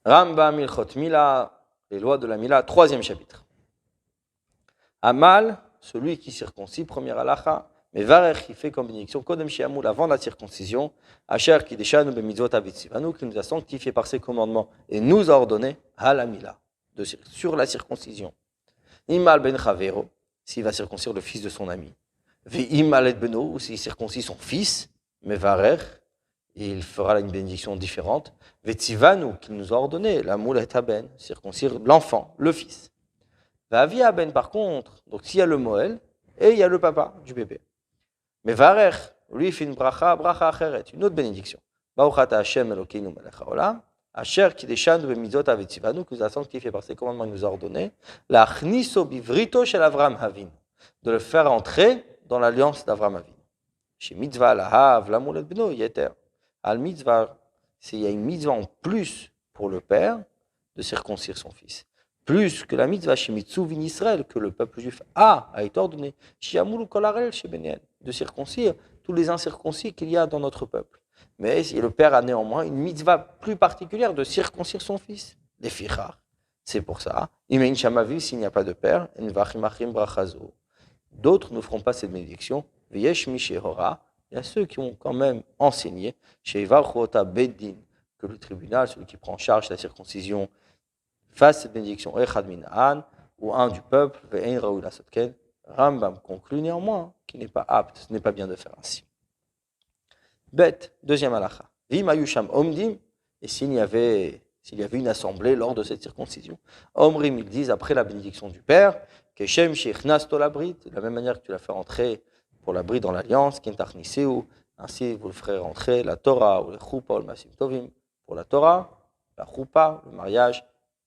Rambam Ilchot Mila, les lois de la Mila, 3e chapitre. Amal, celui qui circoncis, première halacha, mais Varech, il fait comme bénédiction, Kodem Shiamul, avant la circoncision, Asher Kideshanu Bemitzvot Avitzivanu, qui nous a sanctifié par ses commandements et nous a ordonné à la Mila, sur la circoncision. Imal Ben Chavero, s'il va circoncire le fils de son ami. Imal Et Beno, ou s'il circoncis son fils, mais Varech, il fera une bénédiction différente. Vetzivanu, qu'il nous a ordonné, la moula et aben, circoncire l'enfant, le fils. Vavi aben, par contre, donc s'il y a le moël, et il y a le papa du bébé. Mais Varech, lui, il fait une bracha acheret, une autre bénédiction. Baruchata Hashem Elokeinu melech haolam, Asher kideshanu bemitzvot avetzivanu, que nous a sanctifié par ses commandements, il nous a ordonné, la achniso bivrito shel Avram Avinu, de le faire entrer dans l'alliance d'Avram Avinu. Chez mitzvah lahav la moula et beno yeter. Al mitzvah, s'il y a une mitzvah en plus pour le père de circoncire son fils, plus que la mitzvah chez Mitzuvin Israël, que le peuple juif a été ordonné, de circoncire tous les incirconcis qu'il y a dans notre peuple. Mais le père a néanmoins une mitzvah plus particulière de circoncire son fils, les fichar. C'est pour ça, s'il n'y a pas de père, d'autres ne feront pas cette bénédiction. Il y a ceux qui ont quand même enseigné chez Varchota Beddin que le tribunal, celui qui prend en charge la circoncision, fasse cette bénédiction Echad min an, ou un du peuple, Ve'ein raoul asotken. Rambam conclut néanmoins qu'il n'est pas apte, ce n'est pas bien de faire ainsi. Bet, deuxième halacha. Vim ayusham omdim, et s'il y avait une assemblée lors de cette circoncision, Omrim, ils disent après la bénédiction du père, Keshem sheichnasto la brit, de la même manière que tu l'as fait entrer pour la bride dans l'alliance, Kintachniseu, ainsi vous le ferez rentrer, la Torah ou le Choupa ou le Masim Tovim, pour la Torah, la Choupa, le mariage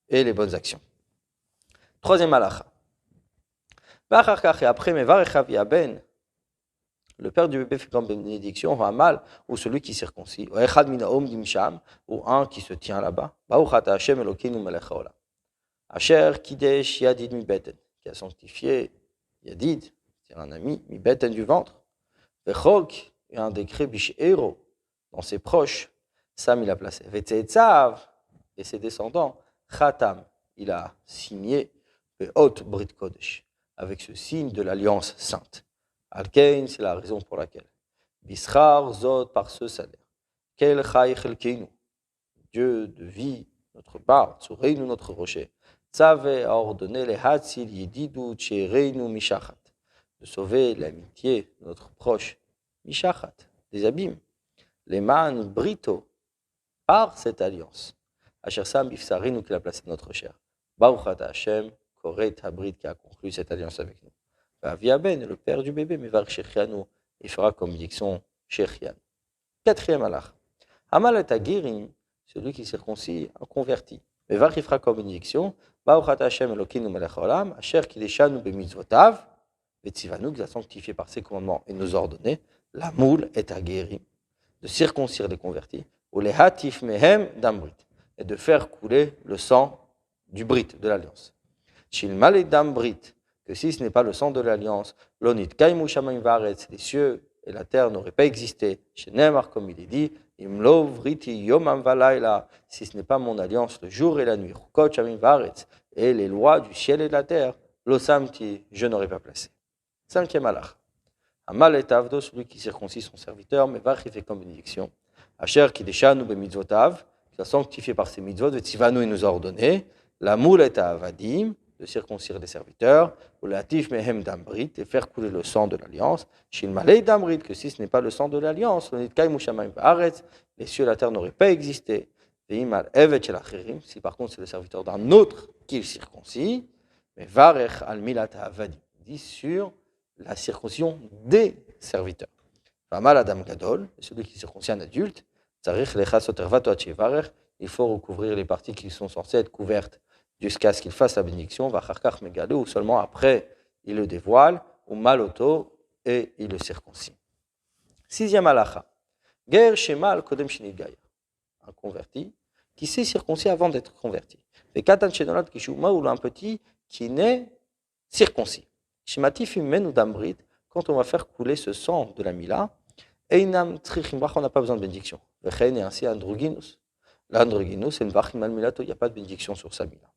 et les bonnes actions. Troisième halacha. Et après, Mevarechav Yaben, le père du bébé fait comme bénédiction, Hamal, ou celui qui circoncis, ou Echad Minaom Dimsham, ou un qui se tient là-bas, Baruchata Hashem Elokeinu melech haolam. Asher Kidesh Yadid Mi Beten, qui a sanctifié Yadid, un ami, mi beten du ventre, vechok, et un décret bishero, dans ses proches, Sam il a placé, vetzetzav, et ses descendants, khatam, il a signé, ve'ot brit kodesh, avec ce signe de l'alliance sainte. Alkein, c'est la raison pour laquelle. Bischar zot, par ce salaire. Kel chai chelkeinu, Dieu de vie, notre part, tsureinu, notre rocher. Tzave a ordonné les hatzil yididu tchereinu mishachat, de sauver l'amitié de notre proche, Mishachat, des abîmes, les man brito, par cette alliance. Asher Sam Bifsarinu, qu'il a placé notre chair. Baruchat Hashem, Koret Habrit, qui a conclu cette alliance avec nous. Aviaben, le père du bébé, Mevar Shechianu, il fera comme bénédiction Shechian. Quatrième halach. Amal et Agirin, celui qui circoncis, un converti. Mevar il fera comme bénédiction, Baruchat Hashem Elokeinu melech haolam, Asher Kideshanu bemitzvotav, Vetzivanu, qui a sanctifié par ses commandements et nous a ordonné, la moule est à guérir, de circoncire les convertis, ou les hatif mehem d'ambrit, et de faire couler le sang du brit, de l'alliance. Shilmal et d'ambrit, que si ce n'est pas le sang de l'alliance, l'onit kaimu shamayim varetz, les cieux et la terre n'auraient pas existé. Chez Neymar, comme il est dit, imlo vriti yomam valayla, si ce n'est pas mon alliance le jour et la nuit, chukot shamayim varetz, et les lois du ciel et de la terre, l'osamti, je n'aurais pas placé. Cinquième halach. Amal et avdo, celui qui circoncit son serviteur, mais va fait comme bénédiction. Asher kideshanu bemitzvotav, qui a sanctifié par ses mitzvot, vetzivanu, il nous a ordonné. La moule est à avadim, de circoncire les serviteurs, ou la tif mehem d'ambrit, et faire couler le sang de l'alliance. Shilmalei d'ambrit, que si ce n'est pas le sang de l'alliance, les cieux et la terre n'auraient pas existé. Veimal evet shel achirim, si par contre c'est le serviteur d'un autre qui le circoncis, mais varech al milat avadim, dit sur la circoncision des serviteurs. Amal adam gadol, celui qui circoncis un adulte, il faut recouvrir les parties qui sont censées être couvertes jusqu'à ce qu'il fasse la bénédiction, ou seulement après il le dévoile, ou maloto, et il le circoncis. Sixième halacha. Ger shemal kodem shenit gaya. Un converti qui s'est circoncis avant d'être converti. Et katan shenolat kishuma, ou un petit qui naît circoncis. Shimatif imen d'ambrit, quand on va faire couler ce sang de la mila, einam trichim, on n'a pas besoin de bénédiction. Vechen et ainsi androginus. L'androgynous, c'est une vachimal milato, il n'y a pas de bénédiction sur sa mila.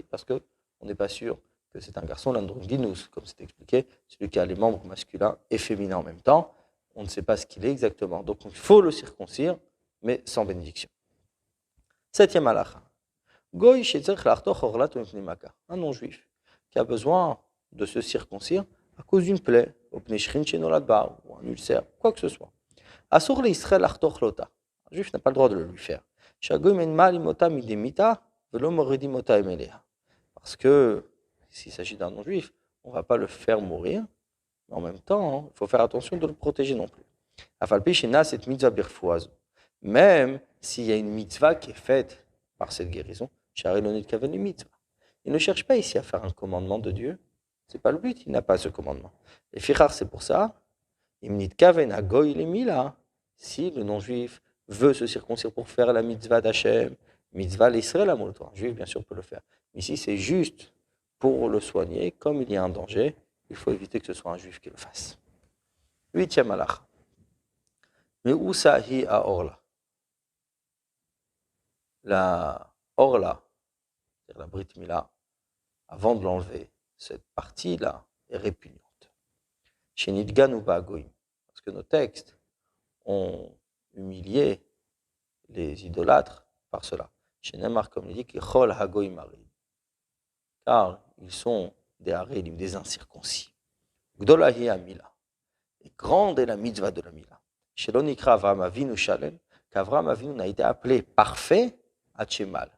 Parce qu'on n'est pas sûr que c'est un garçon, l'androgynous, comme c'est expliqué, celui qui a les membres masculins et féminins en même temps. On ne sait pas ce qu'il est exactement. Donc il faut le circoncire, mais sans bénédiction. Septième halakha. Goy un non-juif qui a besoin de se circoncire à cause d'une plaie, ou un ulcère, quoi que ce soit. Asur l'Israël artoch lota. Un juif n'a pas le droit de le lui faire. Parce que s'il s'agit d'un non-juif, on ne va pas le faire mourir, mais en même temps, il faut faire attention de le protéger non plus. Même s'il y a une mitzvah qui est faite par cette guérison, il ne cherche pas ici à faire un commandement de Dieu. Ce n'est pas le but, il n'a pas ce commandement. Et fichar, c'est pour ça, si le non-juif veut se circoncire pour faire la mitzvah d'Hachem, mitzvah l'Israël, un juif bien sûr peut le faire. Mais ici c'est juste pour le soigner, comme il y a un danger, il faut éviter que ce soit un juif qui le fasse. Huitième halakha. Mais où ça hi à Orla? La Orla, c'est-à-dire la Brit Mila, avant de l'enlever, cette partie-là est répugnante. Chez Nidgan ou Ba'agoïm, parce que nos textes ont humilié les idolâtres par cela. Chez Neymar, comme il dit, Chol Hagoïm Harid, car ils sont des Haridim, des incirconcis. Gdolahi Amila, et grande est la mitzvah de la Mila. Chez l'Onikra Avram Avinu Shalem, qu'Avram Avinu n'a été appelé parfait à Tchemal,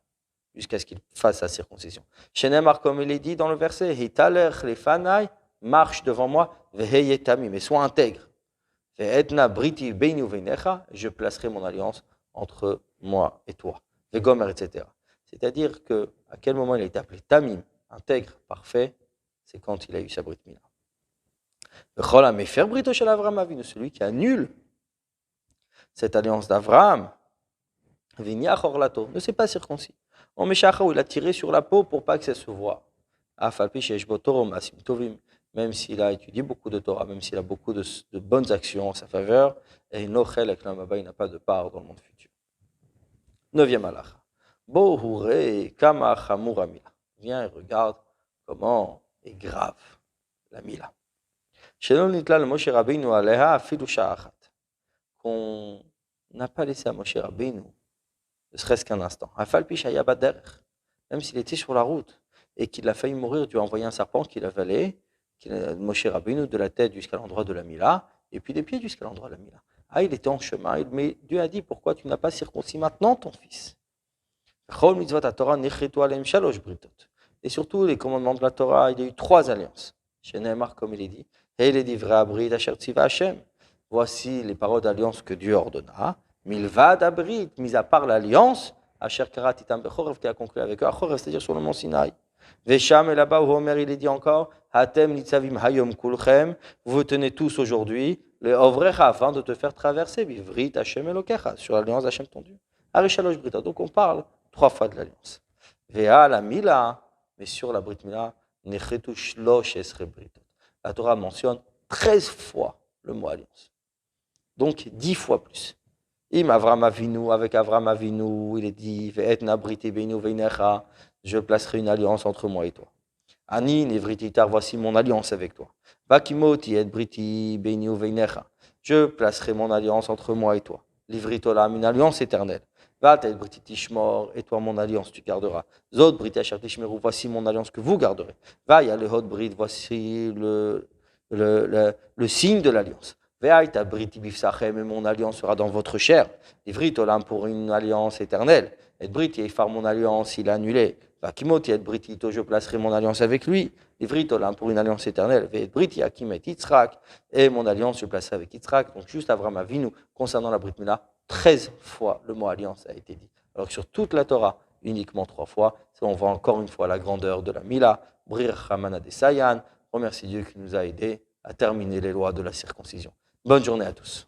jusqu'à ce qu'il fasse sa circoncision. Chez Neymar, comme il est dit dans le verset, Hitaler Lefanai, marche devant moi, Veheyetami, mais sois intègre. Ve'etna briti beinu veinecha, je placerai mon alliance entre moi et toi. Vegomer, etc. C'est-à-dire que à quel moment il a été appelé Tamim, intègre, parfait, c'est quand il a eu sa Brit Mila. V'chola mefer brito shel Avram Avinu, celui qui annule cette alliance d'Avraham, v'niach orlato, ne s'est pas circoncis. En Meshacha, où il a tiré sur la peau pour pas que ça se voie. Afalpi sheyesh bo Torah u'maasim tovim, même s'il a étudié beaucoup de Torah, même s'il a beaucoup de bonnes actions en sa faveur, et il n'a pas de part dans le monde futur. Neuvième halakha. Bohure kama chamura mila. Viens et regarde comment est grave la mila. Shelon nitla le Moshe Rabbeinu aleha afilu sha'achat. Qu'on n'a pas laissé à Moshe Rabbeinu, ne serait-ce qu'un instant. Afal pi shaya baderech. Même s'il était sur la route et qu'il a failli mourir, Dieu a envoyé un serpent qui l'avalait, Moshe Rabbeinu, de la tête jusqu'à l'endroit de la Mila, et puis des pieds jusqu'à l'endroit de la Mila. Ah, il était en chemin, mais Dieu a dit, pourquoi tu n'as pas circoncis maintenant ton fils? Et surtout, les commandements de la Torah, il y a eu 3 alliances. Chez Nehemar, comme il est dit, voici les paroles d'alliance que Dieu ordonna, milvad abrit, mis à part l'alliance, asher karat itam bechorev, qui a conclu avec eux, à Chorev, c'est-à-dire sur le mont Sinaï. Vesham, et là-bas, où Homer, il est dit encore, Hatem nitzavim hayom kulchem, vous tenez tous aujourd'hui, le ovrecha, afin de te faire traverser, vivrit Hashem elokecha, sur l'alliance d'Hashem ton Dieu. Arishalosh brita, donc on parle 3 fois de l'alliance. Vea la mila, mais sur la brit mila, nechetu shlosh esre britot. La Torah mentionne 13 fois le mot alliance. Donc 10 fois plus. Im Avram Avinu, avec Avram Avinu, il est dit, ve'etna briti beinu veinecha, je placerai une alliance entre moi et toi. Ani nevrititar, voici mon alliance avec toi. Vakimoti et briti beinu veinecha, je placerai mon alliance entre moi et toi. Livritolam, une alliance éternelle. Vat et briti tishmor, et toi mon alliance tu garderas. Zod briti asher tishmeru, voici mon alliance que vous garderez. Va ya le hod brit, voici le signe de l'alliance. Ve'aita briti bifsachem, et mon alliance sera dans votre chair. Livritolam, pour une alliance éternelle. Et briti efar, mon alliance il a annulé. Vakimoti et britito, je placerai mon alliance avec lui. Livritolam, pour une alliance éternelle. Ve'et briti akim et Yitzhak, et mon alliance je placerai avec Yitzhak. Donc juste Avram Avinu, concernant la Brit Mila, 13 fois le mot alliance a été dit. Alors que sur toute la Torah, uniquement 3 fois. Ça, on voit encore une fois la grandeur de la Mila. Brir Hamana de Sayan. Remercie Dieu qui nous a aidés à terminer les lois de la circoncision. Bonne journée à tous.